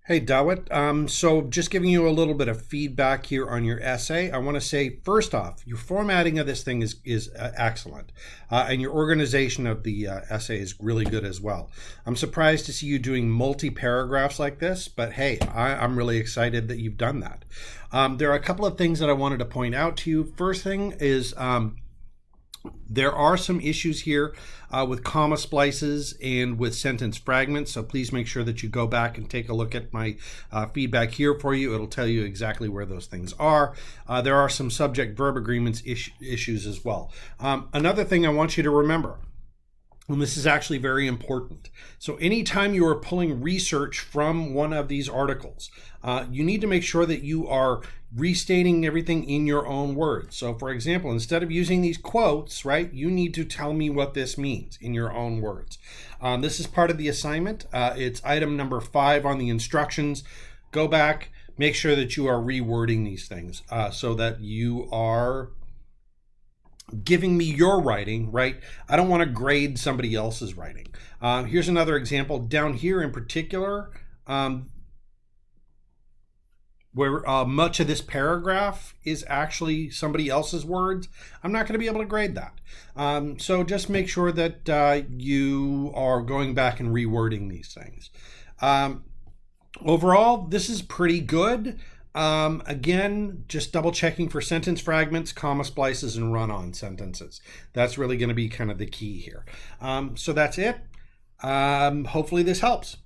Hey, Dawit. So just giving you a little bit of feedback here on your essay. I want to say, first off, your formatting of this thing is excellent, and your organization of the essay is really good as well. I'm surprised to see you doing multi-paragraphs like this, but hey, I'm really excited that you've done that. There are a couple of things that I wanted to point out to you. First thing is there are some issues here with comma splices and with sentence fragments, so please make sure that you go back and take a look at my feedback here for you. It'll tell you exactly where those things are. There are some subject-verb agreements issues as well. Another thing I want you to remember, and this is actually very important. So anytime you are pulling research from one of these articles, you need to make sure that you are restating everything in your own words. So for example, instead of using these quotes, right, you need to tell me what this means in your own words. This is part of the assignment. It's item number 5 on the instructions. Go back, make sure that you are rewording these things so that you are giving me your writing, right? I don't want to grade somebody else's writing. Here's another example down here in particular, where much of this paragraph is actually somebody else's words. I'm not going to be able to grade that. So just make sure that you are going back and rewording these things. Overall, this is pretty good. Again, just double checking for sentence fragments, comma splices, and run-on sentences. That's really going to be kind of the key here. So that's it. Hopefully this helps.